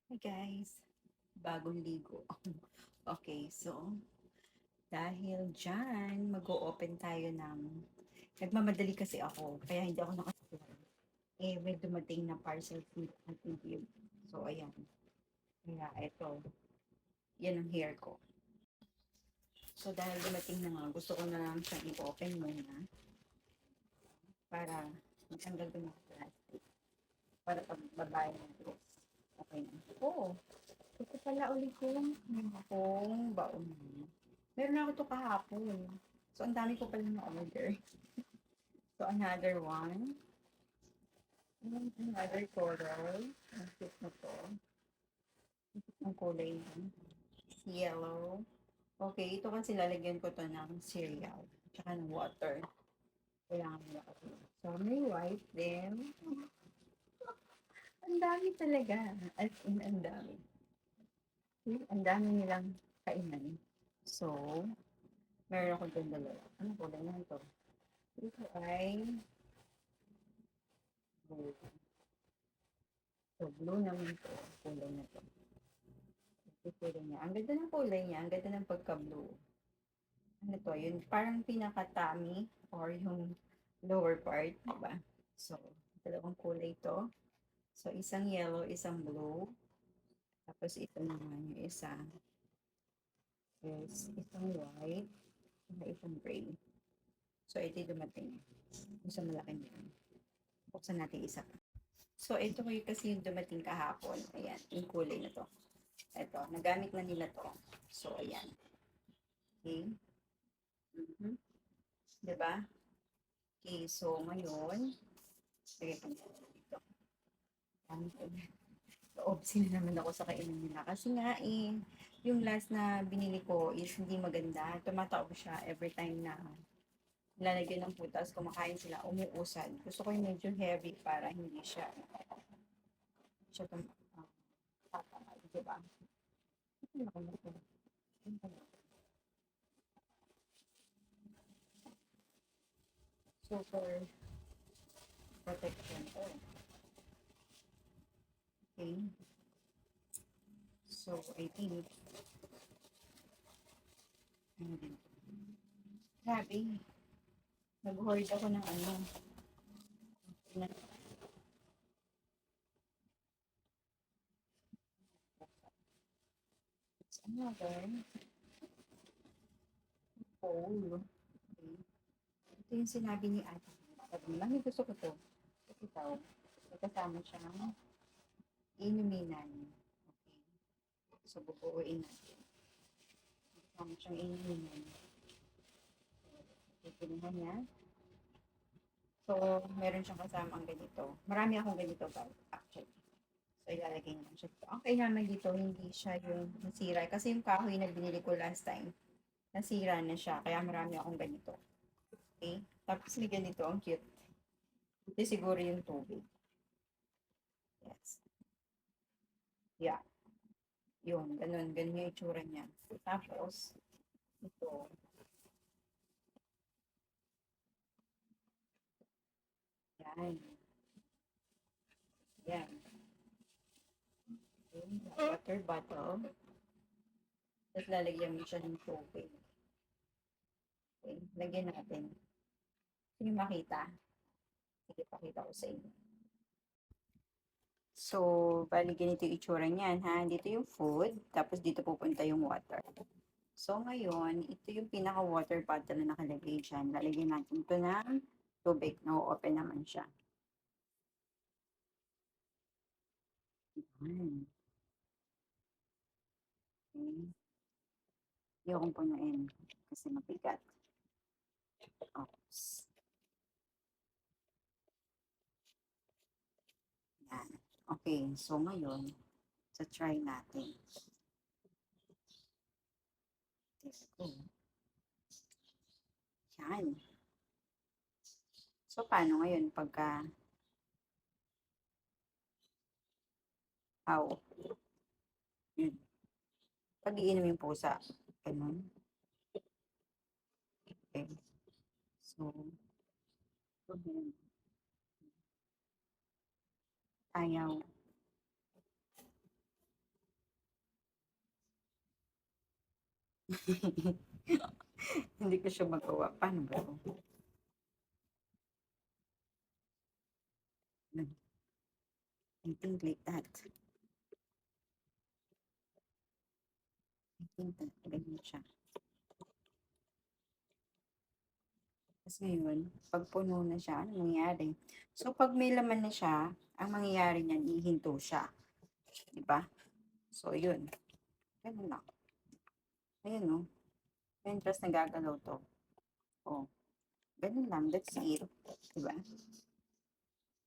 Hi guys, bagong ligo. Okay, so dahil dyan, mag-o-open tayo ng, nagmamadali kasi ako, kaya hindi ako nakasulat. May dumating na parcel food at review. So, ayan. Kaya ito, yan ang hair ko. So, dahil dumating na nga, gusto ko na lang siyang i-open muna para matanggal ko ng plastic. Para pag babae ng dress. Okay na. Oo. Ito pala ulit kong baon. Meron na ako to kahapon. So, ang dami ko pala na-order. So, another one. Another coral. Ang cute na to. Ang kulay niya. Yellow. Okay, ito kasi lalagyan ko to ng cereal. Tsaka ng water. Kailangan nila kasi. So, may white din. Ang dami talaga. As in, ang dami. See? Ang dami nilang kainan. So, meron ako dun dalawa. Ano kulay na ito? Ito ay blue. So, blue naman to. Kulay na to. Ito kulay niya. Ang ganda ng kulay niya. Ang ganda ng pagka-blue. Ano to? Yun, parang pinaka-tummy or yung lower part. Diba? So, dalawang kulay to. So, isang yellow, isang blue. Tapos ito naman yung isa is isang white, isang gray. So, ito yung dumating. Yung sa malaki niya. Buksan natin isa pa. So, ito kasi yung dumating kahapon. Ayan, yung kulay na to. Ito, nagamit na nila to. So, ayan. Okay. Mm-hmm. Diba? Okay, so ngayon, lagay ko na dito. Obsessed na naman ako sa kainan nila. Kasi nga yung last na binili ko is hindi maganda. Tumataob siya every time na lalagyan ng putas, kumakain sila, umuusad. Gusto ko yung medyo heavy para hindi siya, siya tatamad, diba? Super protection. Oh, okay. So, I think, ano din. Grabe. Nag-hoard ako ng ano. It's another bowl. Okay. Ito yung sinabi ni ate. Sabi niya, mami gusto ko to. Ito daw. May kasama siyang inuminan. Okay. So, bubuuin natin. May kasama siyang inuminan. Pipilihan niya. So, meron siyang kasama ang ganito. Marami akong ganito ba, actually. So, ilalagay naman siya. Ang kailangan dito, hindi siya yung nasira. Kasi yung kahoy na binili ko last time, nasira na siya. Kaya marami akong ganito. Okay? Tapos may ganito, ang cute. Ito siguro yung tubig. Yes. Yeah. Yun, ganun. Ganun yung itsura niya. Tapos, ito. Yan. Yan. Okay. Water bottle. Tapos lalagyan mo siya ng tubig. Okay. Lagyan natin. Hindi makita. Sige, pakita ko sa inyo. So, bali ganito yung itsura niyan, ha? Dito yung food, tapos dito pupunta yung water. So, ngayon, ito yung pinaka-water bottle na nakalagay dyan. Lalagyan natin ito ng tubig. Na-open naman siya. Ayan. Okay. Hindi akong punuin kasi mabigat. Oops. Yan. Okay, so ngayon, sa try natin. There we go. Yan. So, paano ngayon pagka, how? Yun. Pag-iinom yung pusa. Ganun. Okay. So, ayaw. Hindi ko siya magawa. Paano ba 'to? I think like that. I think that ganyan siya. Tapos ngayon, 'pag puno na siya, anong mangyayari? So, 'pag may laman na siya, ang mangyayari niyan hihinto siya, 'di ba? So, yun, gano'n lang. Ayan, oh, ayan ta's nagagalaw 'to, oh, gano'n lang, that's it, 'di ba?